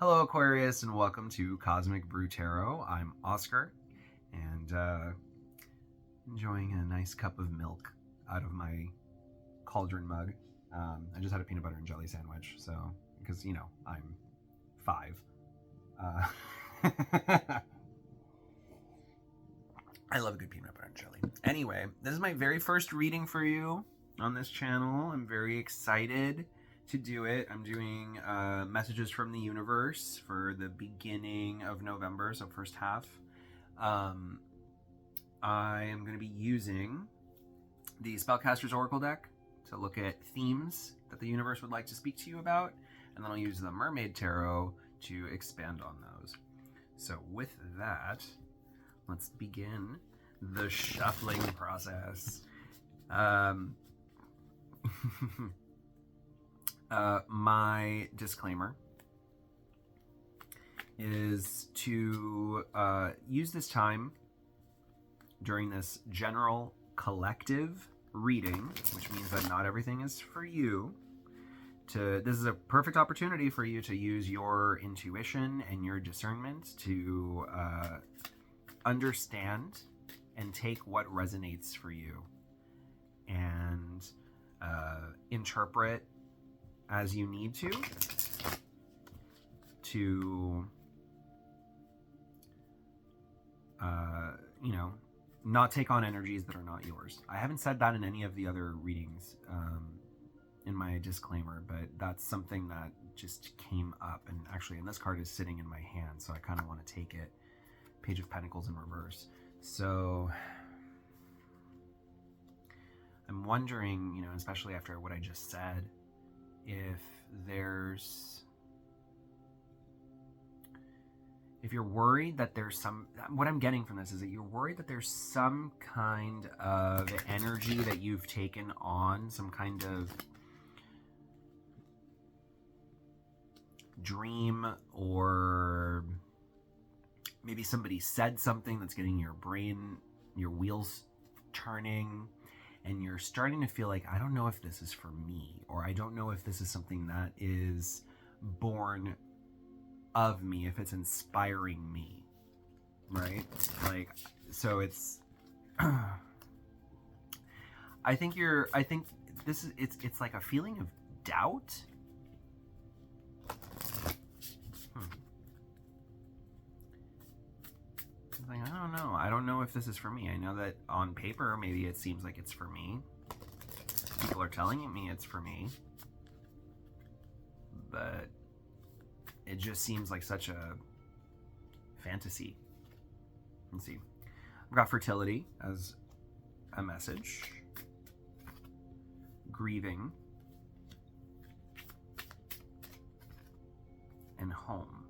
Hello, Aquarius, and welcome to Cosmic Brew Tarot. I'm Oscar, and enjoying a nice cup of milk out of my cauldron mug. I just had a peanut butter and jelly sandwich, so because I'm 5. I love a good peanut butter and jelly. Anyway, this is my very first reading for you on this channel. I'm very excited to do it. I'm doing messages from the universe for the beginning of November, so first half. I am going to be using the Spellcaster's Oracle deck to look at themes that the universe would like to speak to you about, and then I'll use the Mermaid Tarot to expand on those. So with that, let's begin the shuffling process. My disclaimer is to use this time during this general collective reading, which means that not everything is for you. This is a perfect opportunity for you to use your intuition and your discernment to understand and take what resonates for you and interpret as you need to not take on energies that are not yours. I haven't said that in any of the other readings in my disclaimer, but that's something that just came up, and actually, and this card is sitting in my hand, so I kind of want to take it. Page of Pentacles in reverse. So I'm wondering, especially after what I just said, if you're worried that what I'm getting from this is that you're worried that there's some kind of energy that you've taken on, some kind of dream, or maybe somebody said something that's getting your wheels turning, and you're starting to feel like, I don't know if this is for me, or I don't know if this is something that is born of me, if it's inspiring me, right? So it's I think this is it's like a feeling of doubt. Like, I don't know if this is for me. I know that on paper maybe it seems like it's for me. People are telling me it's for me, but it just seems like such a fantasy. Let's see. I've got fertility as a message, grieving, and home.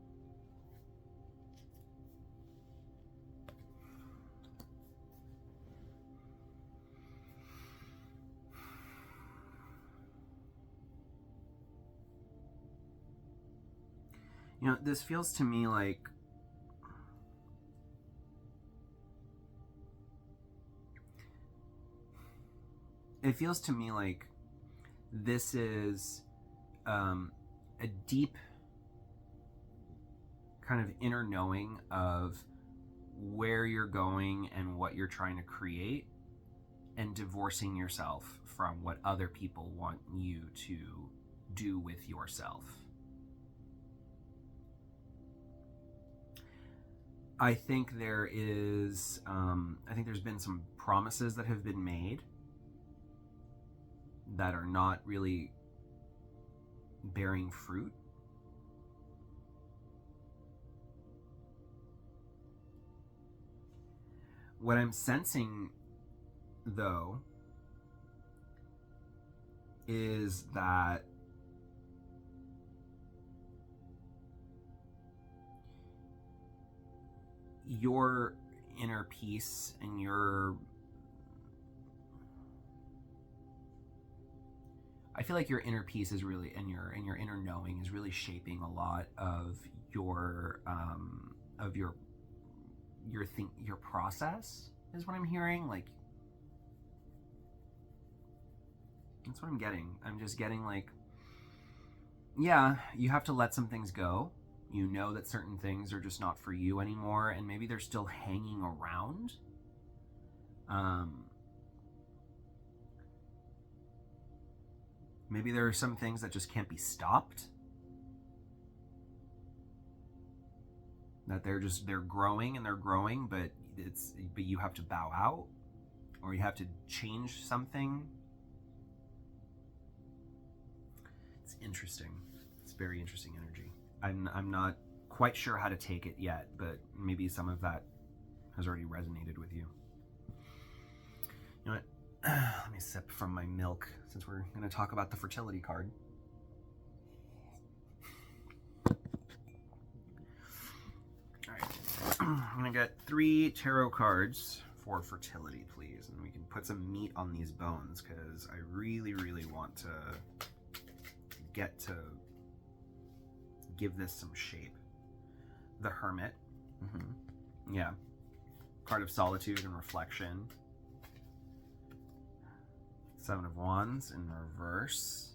This feels to me like this is a deep kind of inner knowing of where you're going and what you're trying to create, and divorcing yourself from what other people want you to do with yourself. I think there's been some promises that have been made that are not really bearing fruit. What I'm sensing, though, is that your inner peace and I feel like your inner peace is really, and your inner knowing is really shaping a lot of your process, is what I'm hearing. Like, that's what I'm getting. I'm just getting like, yeah, you have to let some things go. You know that certain things are just not for you anymore, and maybe they're still hanging around. Maybe there are some things that just can't be stopped. That they're growing and they're growing, but you have to bow out, or you have to change something. It's interesting. It's very interesting energy. I'm not quite sure how to take it yet, but maybe some of that has already resonated with you. You know what? Let me sip from my milk since we're going to talk about the fertility card. All right. I'm going to get 3 tarot cards for fertility, please. And we can put some meat on these bones because I really, really want to get to give this some shape. The Hermit. Yeah. Card of solitude and reflection. 7 of Wands in reverse.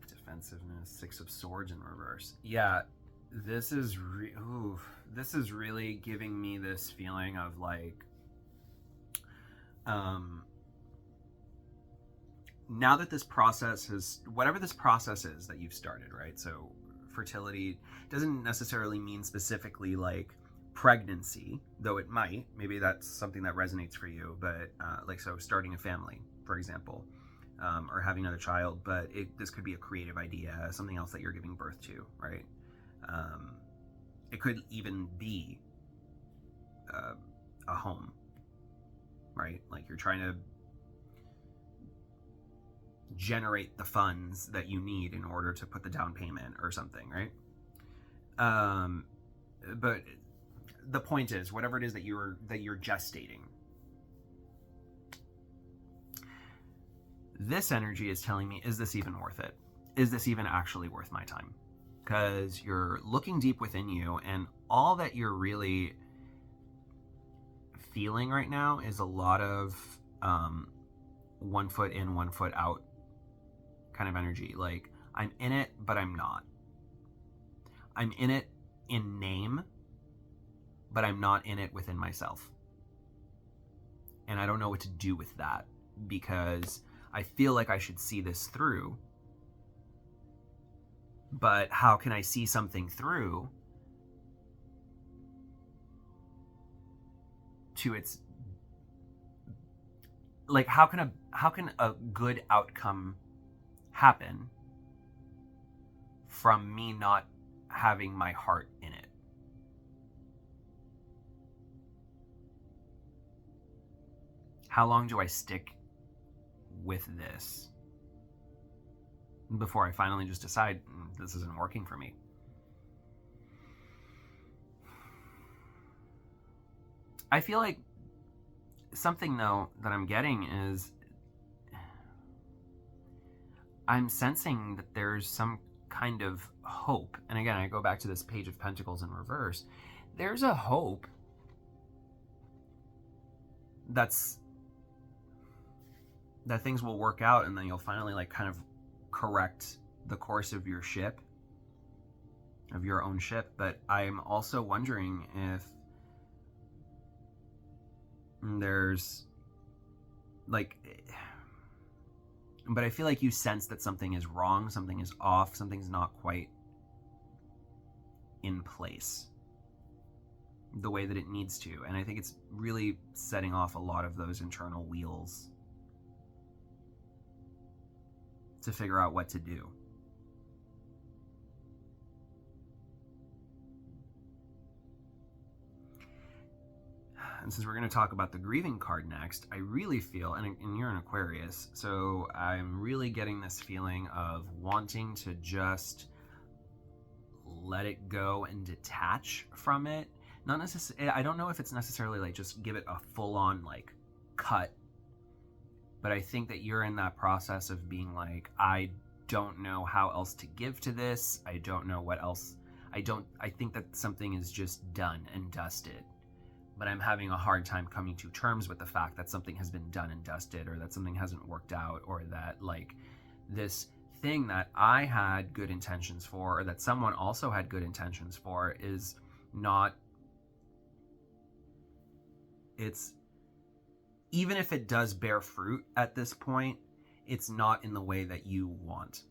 Defensiveness. 6 of Swords in reverse. Yeah, this is really giving me this feeling of like, now that this process has, whatever this process is that you've started, right? So fertility doesn't necessarily mean specifically like pregnancy, though it might. Maybe that's something that resonates for you, but so starting a family, for example, or having another child, but this could be a creative idea, something else that you're giving birth to, right? It could even be a home, right? Like you're trying to generate the funds that you need in order to put the down payment or something, right? But the point is, whatever it is that you're gestating, this energy is telling me, is this even worth it? Is this even actually worth my time? Because you're looking deep within you, and all that you're really feeling right now is a lot of 1 foot in, 1 foot out kind of energy. Like, I'm in it, but I'm not. I'm in it in name, but I'm not in it within myself. And I don't know what to do with that, because I feel like I should see this through. But how can I see something through to its, like, how can a good outcome happen from me not having my heart in it? How long do I stick with this before I finally just decide this isn't working for me? I feel like something, though, that I'm getting is I'm sensing that there's some kind of hope. And again, I go back to this Page of Pentacles in reverse. There's a hope that things will work out, and then you'll finally like kind of correct the course of your ship, of your own ship. But I'm also wondering if there's like, but I feel like you sense that something is wrong, something is off, something's not quite in place the way that it needs to. And I think it's really setting off a lot of those internal wheels to figure out what to do. And since we're going to talk about the grieving card next, I really feel, and you're an Aquarius, so I'm really getting this feeling of wanting to just let it go and detach from it. Not necessarily, I don't know if it's necessarily like just give it a full-on like cut, but I think that you're in that process of being like, I don't know how else to give to this. I don't know what else. I think that something is just done and dusted. But I'm having a hard time coming to terms with the fact that something has been done and dusted, or that something hasn't worked out, or that like this thing that I had good intentions for, or that someone also had good intentions for, is not, it's, even if it does bear fruit at this point, it's not in the way that you want.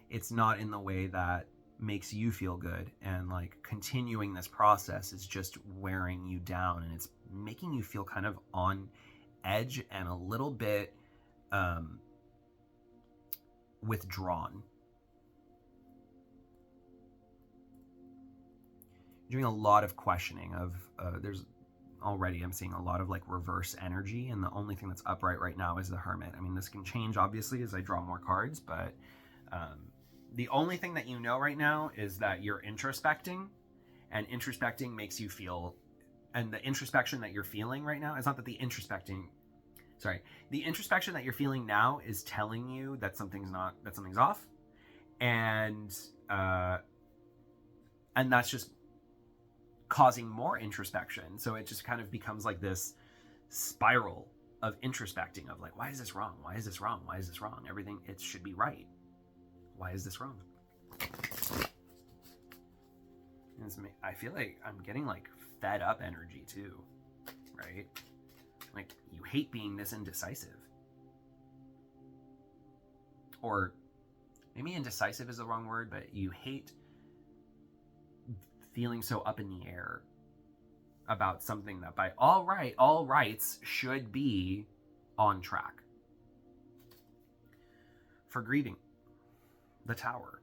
It's not in the way that makes you feel good. And like continuing this process is just wearing you down, and it's making you feel kind of on edge and a little bit withdrawn. Doing a lot of questioning of there's already, I'm seeing a lot of like reverse energy, and the only thing that's upright right now is the Hermit. I mean, this can change obviously as I draw more cards, but the only thing that you know right now is that you're introspecting, and introspecting makes you feel, and the introspection that you're feeling right now, it's not that the introspection that you're feeling now is telling you that something's off, and that's just causing more introspection. So it just kind of becomes like this spiral of introspecting of like, why is this wrong? Why is this wrong? Why is this wrong? Everything, it should be right. Why is this wrong? I feel like I'm getting like fed up energy too, right? Like you hate being this indecisive. Or maybe indecisive is the wrong word, but you hate feeling so up in the air about something that by all rights should be on track. For grieving, the Tower.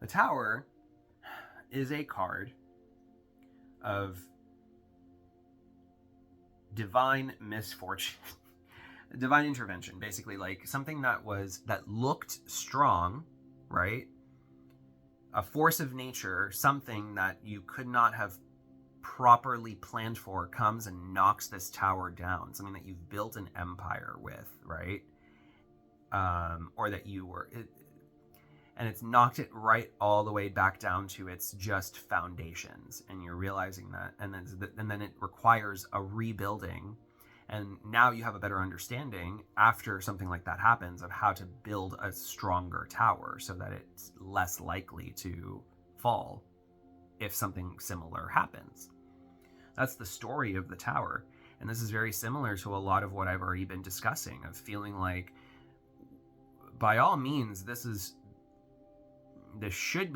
The Tower is a card of divine misfortune, divine intervention, basically, like something that looked strong, right? A force of nature, something that you could not have properly planned for, comes and knocks this tower down. Something that you've built an empire with, right? Or that you were, and it's knocked it right all the way back down to its just foundations, and you're realizing that, and then it requires a rebuilding. And now you have a better understanding after something like that happens of how to build a stronger tower so that it's less likely to fall if something similar happens. That's the story of the Tower. And this is very similar to a lot of what I've already been discussing, of feeling like, by all means, this should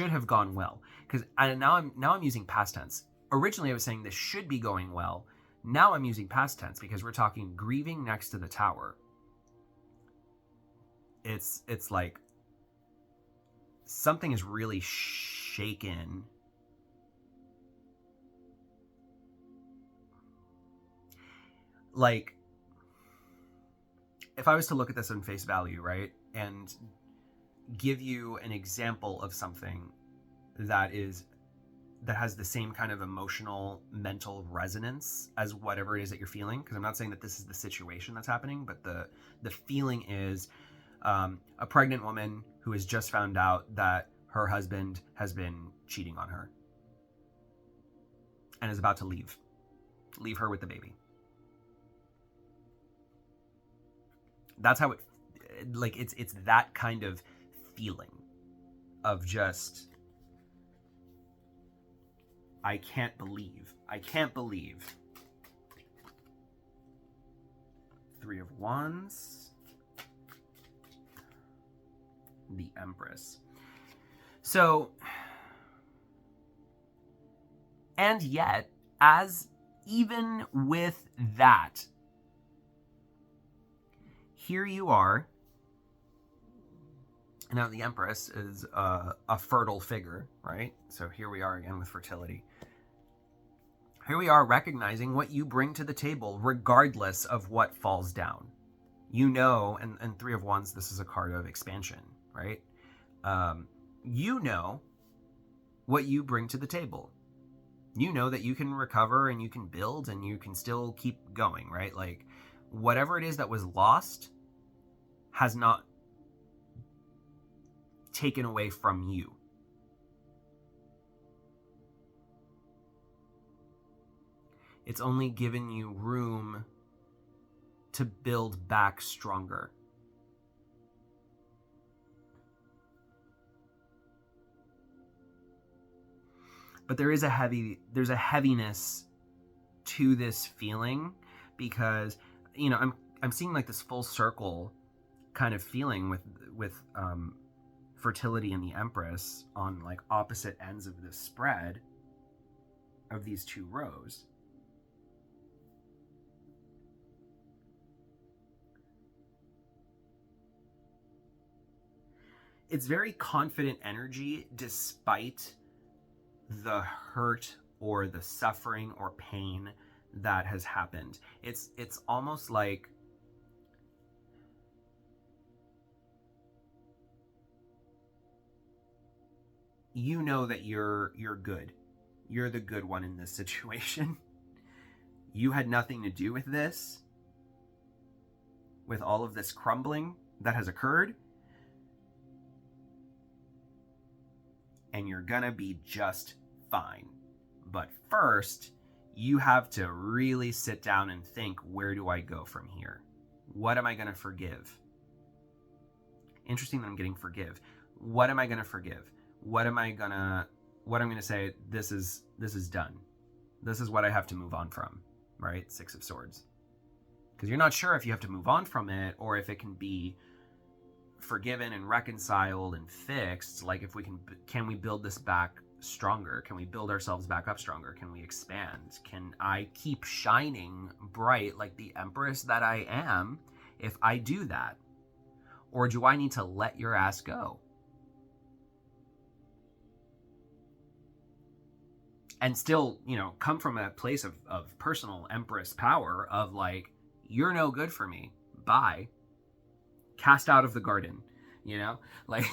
have gone well. Because now I'm using past tense. Originally, I was saying this should be going well. Now I'm using past tense because we're talking grieving next to the Tower. It's like something is really shaken. Like, if I was to look at this on face value, right, and give you an example of something that has the same kind of emotional, mental resonance as whatever it is that you're feeling, because I'm not saying that this is the situation that's happening, but the feeling is a pregnant woman who has just found out that her husband has been cheating on her and is about to leave her with the baby. That's how it's that kind of feeling of just, I can't believe. Three of Wands. The Empress. So, and yet, even with that, here you are. Now, the Empress is a fertile figure, right? So here we are again with fertility. Here we are recognizing what you bring to the table, regardless of what falls down. You know, and Three of Wands, this is a card of expansion, right? You know what you bring to the table. You know that you can recover and you can build and you can still keep going, right? Like, whatever it is that was lost has not taken away from you. It's only given you room to build back stronger. But there's a heaviness to this feeling, because, you know, I'm seeing like this full circle kind of feeling with fertility and the Empress on like opposite ends of this spread of these two rows. It's very confident energy despite the hurt or the suffering or pain that has happened. It's almost like you know that you're good. You're the good one in this situation. You had nothing to do with this, with all of this crumbling that has occurred. And you're gonna be just fine. But first, you have to really sit down and think, where do I go from here? What am I gonna forgive? Interesting that I'm getting forgive. What am I gonna forgive? What I'm gonna say, this is done. This is what I have to move on from, right? Six of Swords. Because you're not sure if you have to move on from it or if it can be forgiven and reconciled and fixed. Like, if we can we build this back stronger? Can we build ourselves back up stronger? Can we expand? Can I keep shining bright like the Empress that I am if I do that? Or do I need to let your ass go? And still, you know, come from a place of personal Empress power of like, you're no good for me. Bye. Cast out of the garden, you know? Like,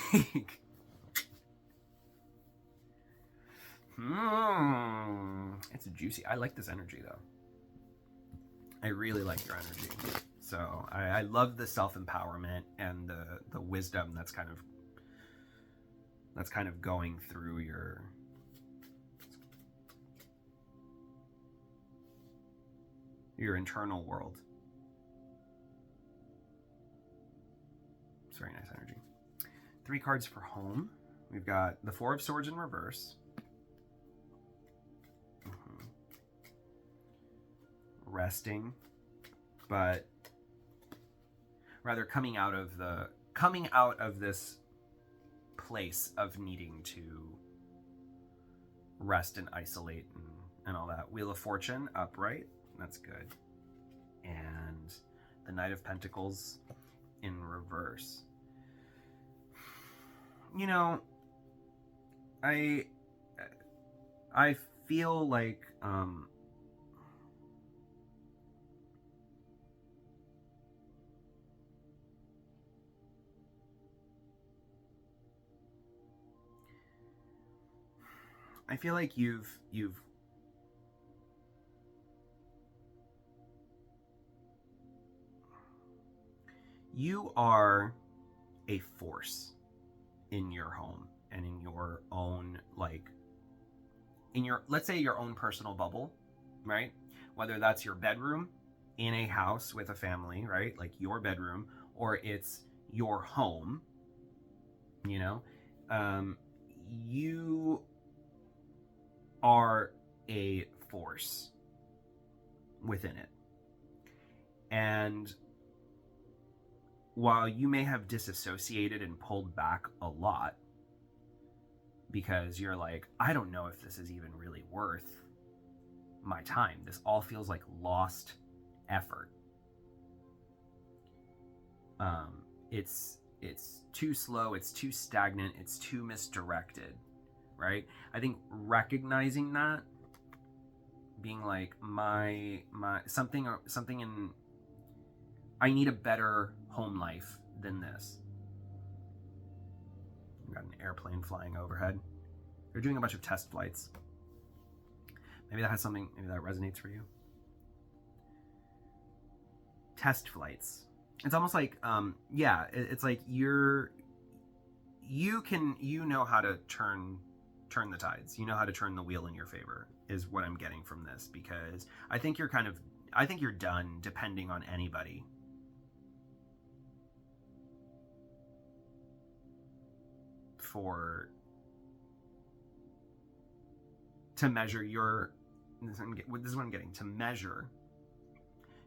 it's juicy. I like this energy, though. I really like your energy. So I love the self-empowerment and the wisdom that's kind of going through your internal world. It's very nice energy. 3 cards for home. We've got the Four of Swords in reverse. Resting, but rather coming out of this place of needing to rest and isolate and all that. Wheel of Fortune upright. That's good. And the Knight of Pentacles in reverse. You know, I feel like you are a force in your home and in your own, like, in your, let's say, your own personal bubble, right? Whether that's your bedroom in a house with a family, right? Like your bedroom, or it's your home, you know? You are a force within it. And while you may have disassociated and pulled back a lot because you're like, I don't know if this is even really worth my time. This all feels like lost effort. It's too slow, it's too stagnant, it's too misdirected, right? I think recognizing that, being like, my something in, I need a better home life than this. We've got an airplane flying overhead. They're doing a bunch of test flights. Maybe that resonates for you. Test flights. It's almost like, it's like you know how to turn the tides. You know how to turn the wheel in your favor, is what I'm getting from this, because I think you're kind of I think you're done depending on anybody. To measure your, this is what I'm getting, to measure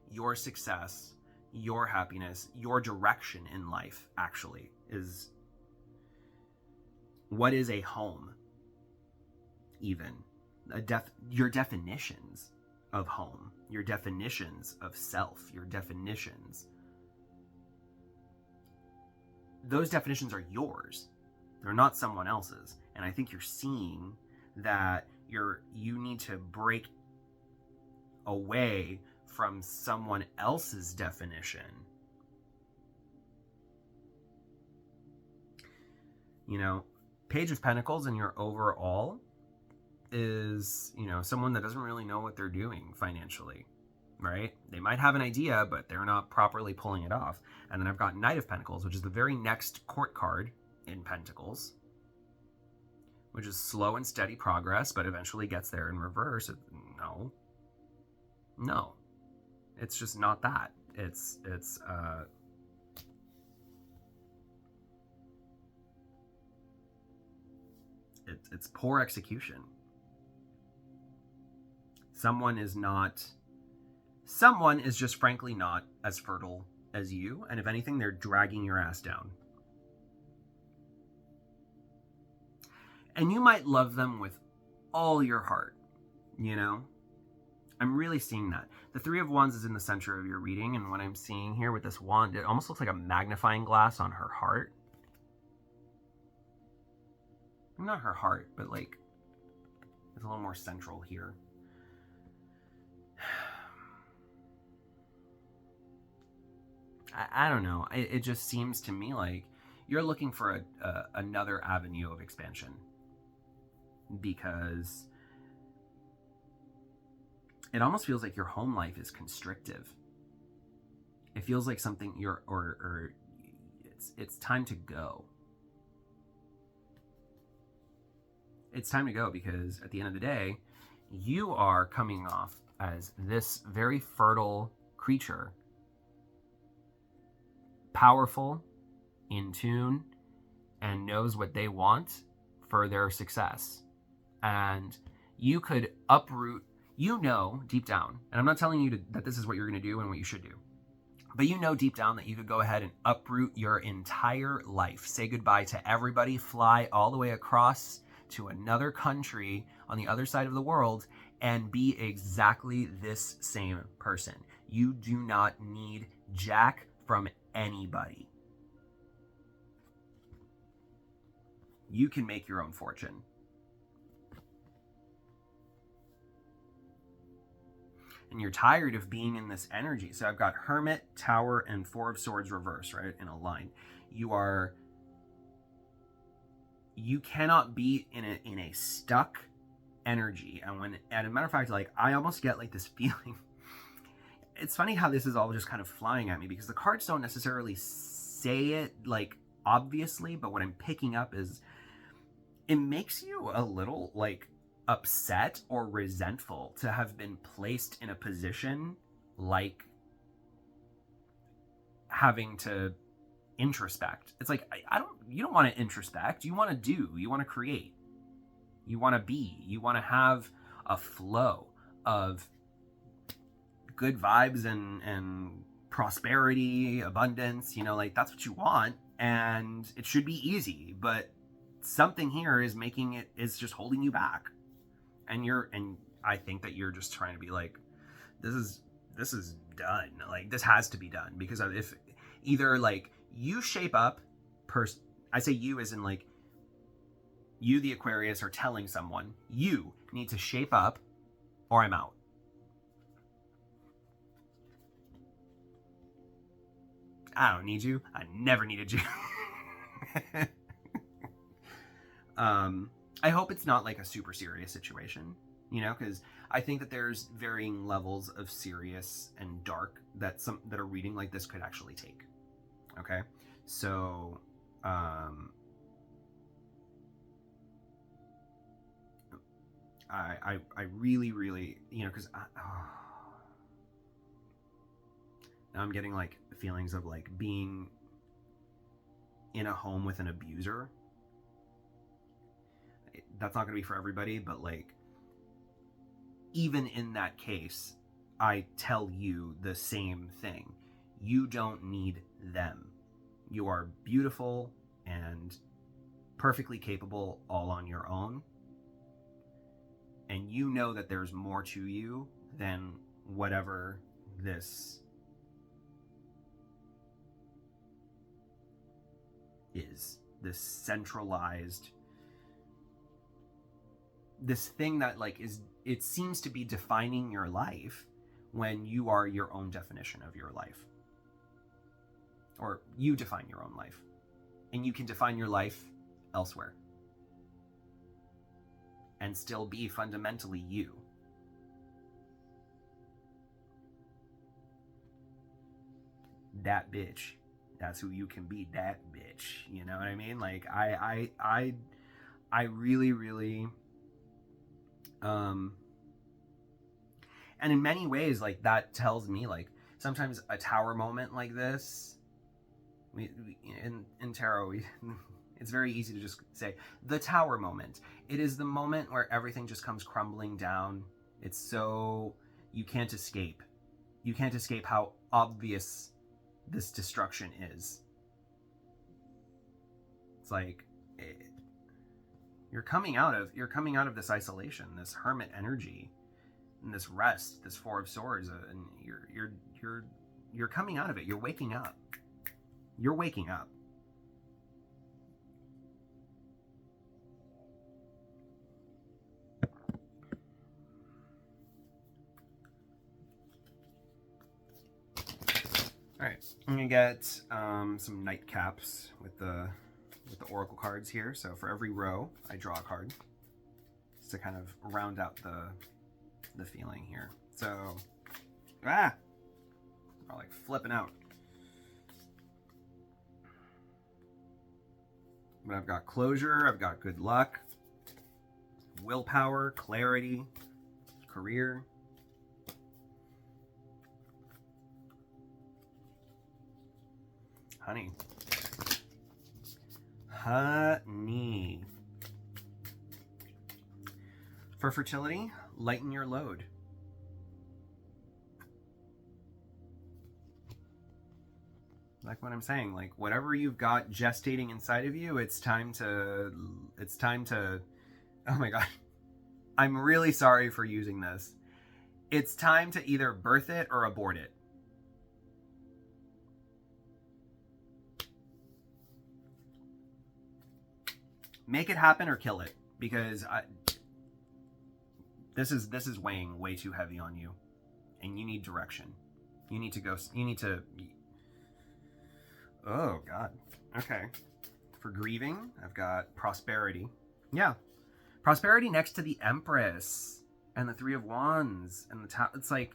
your success, your happiness, your direction in life, actually, is what is a home, even your definitions of home, your definitions of self, your definitions. Those definitions are yours. They're not someone else's. And I think you're seeing that you need to break away from someone else's definition. You know, Page of Pentacles in your overall is, you know, someone that doesn't really know what they're doing financially, right? They might have an idea, but they're not properly pulling it off. And then I've got Knight of Pentacles, which is the very next court card in Pentacles, which is slow and steady progress, but eventually gets there in reverse. No, it's just not that. It's poor execution. Someone is just frankly not as fertile as you, and if anything, they're dragging your ass down. And you might love them with all your heart, you know? I'm really seeing that. The Three of Wands is in the center of your reading, and what I'm seeing here with this wand, it almost looks like a magnifying glass on her heart. Not her heart, but like, it's a little more central here. I don't know. It just seems to me like you're looking for another avenue of expansion, because it almost feels like your home life is constrictive. It feels like something it's time to go. It's time to go, because at the end of the day, you are coming off as this very fertile creature, powerful, in tune, and knows what they want for their success. And you could uproot, you know deep down, and I'm not telling you that this is what you're going to do and what you should do, but you know deep down that you could go ahead and uproot your entire life, say goodbye to everybody, fly all the way across to another country on the other side of the world, and be exactly this same person. You do not need jack from anybody. You can make your own fortune. And you're tired of being in this energy. So I've got Hermit, Tower, and Four of Swords reverse, right, in a line. You cannot be in a stuck energy. And as a matter of fact, like, I almost get like this feeling. It's funny how this is all just kind of flying at me, because the cards don't necessarily say it like obviously, but what I'm picking up is it makes you a little like upset or resentful to have been placed in a position like having to introspect. It's like, you don't want to introspect. You want to do, you want to create, you want to be, you want to have a flow of good vibes and prosperity, abundance, you know, like that's what you want, and it should be easy, but something here is just holding you back. And I think that you're just trying to be like, this is done. Like, this has to be done, because if either like you shape up, I say you as in like you, the Aquarius, are telling someone you need to shape up or I'm out. I don't need you. I never needed you. I hope it's not like a super serious situation, you know, because I think that there's varying levels of serious and dark that a reading like this could actually take. Okay, so I really, you know, because I'm getting like feelings of like being in a home with an abuser. That's not going to be for everybody, but like, even in that case, I tell you the same thing. You don't need them. You are beautiful and perfectly capable all on your own. And you know that there's more to you than whatever this is. This centralized, this thing that like is, it seems to be defining your life when you are your own definition of your life. Or you define your own life. And you can define your life elsewhere. And still be fundamentally you. That bitch. That's who you can be. That bitch. You know what I mean? Like I really and in many ways, like, that tells me, like, sometimes a tower moment like this, we in tarot, it's very easy to just say the tower moment. It is the moment where everything just comes crumbling down. It's so, you can't escape. You can't escape how obvious this destruction is. It's like, you're coming out of this isolation, this hermit energy, and this rest, this Four of Swords, and you're coming out of it. You're waking up. You're waking up. All right, I'm gonna get some nightcaps with the oracle cards here. So for every row, I draw a card just to kind of round out the feeling here. So, I'm like flipping out. But I've got closure, I've got good luck, willpower, clarity, career. Honey. Honey. For fertility, lighten your load. Like what I'm saying, like whatever you've got gestating inside of you, it's time to, oh my God. I'm really sorry for using this. It's time to either birth it or abort it. Make it happen or kill it, because this is weighing way too heavy on you, and you need direction. You need to go. You need to. Oh God. Okay. For grieving, I've got prosperity. Yeah, prosperity next to the Empress and the Three of Wands and the Tower. It's like,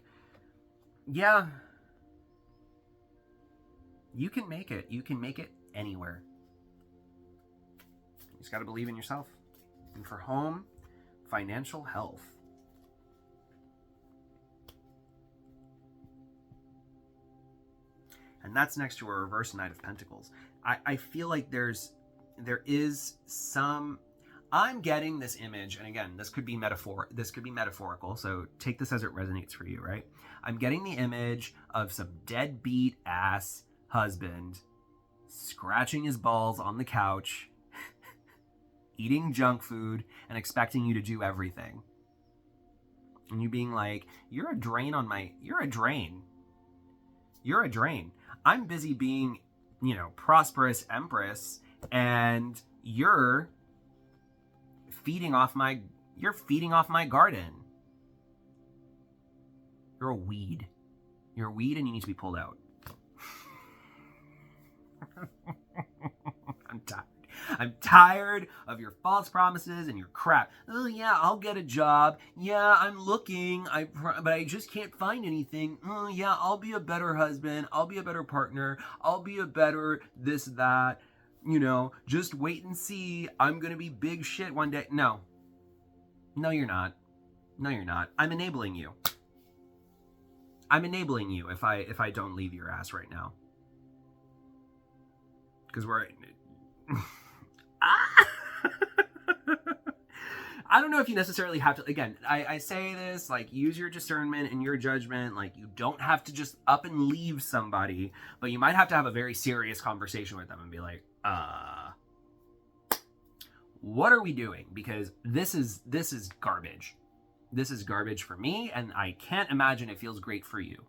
yeah, you can make it. You can make it anywhere. You just got to believe in yourself. And for home, financial health. And that's next to a reverse Knight of Pentacles. I feel like there is some, I'm getting this image, and again, this could be metaphorical, so take this as it resonates for you, right? I'm getting the image of some deadbeat ass husband scratching his balls on the couch, eating junk food, and expecting you to do everything. And you being like, you're a drain. I'm busy being, prosperous Empress, and you're feeding off my garden. You're a weed. You're a weed and you need to be pulled out. I'm tired of your false promises and your crap. Oh yeah, I'll get a job. Yeah, I'm looking. But I just can't find anything. Oh yeah, I'll be a better husband. I'll be a better partner. I'll be a better this, that. Just wait and see. I'm gonna be big shit one day. No, you're not. No, you're not. I'm enabling you. I'm enabling you if I don't leave your ass right now. Because we're... I don't know if you necessarily have to, again, I say this, like, use your discernment and your judgment. Like, you don't have to just up and leave somebody, but you might have to have a very serious conversation with them and be like, what are we doing? Because this is garbage. This is garbage for me, and I can't imagine it feels great for you.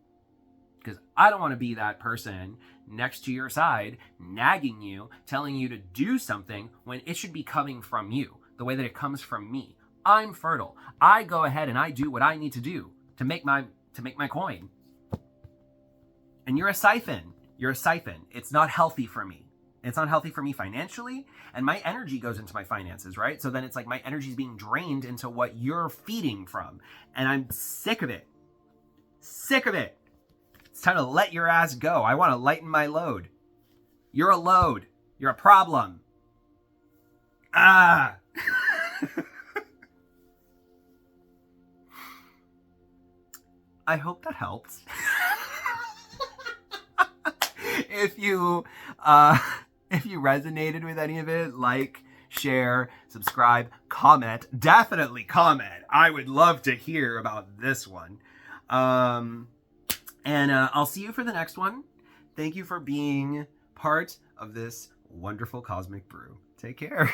Because I don't want to be that person next to your side, nagging you, telling you to do something when it should be coming from you, the way that it comes from me. I'm fertile. I go ahead and I do what I need to do to make my coin. And you're a siphon. You're a siphon. It's not healthy for me. It's not healthy for me financially, and my energy goes into my finances, right? So then it's like my energy is being drained into what you're feeding from, and I'm sick of it. Sick of it. It's time to let your ass go. I want to lighten my load. You're a load. You're a problem. I hope that helps. If you resonated with any of it, like, share, subscribe, comment. Definitely comment. I would love to hear about this one. And I'll see you for the next one. Thank you for being part of this wonderful cosmic brew. Take care.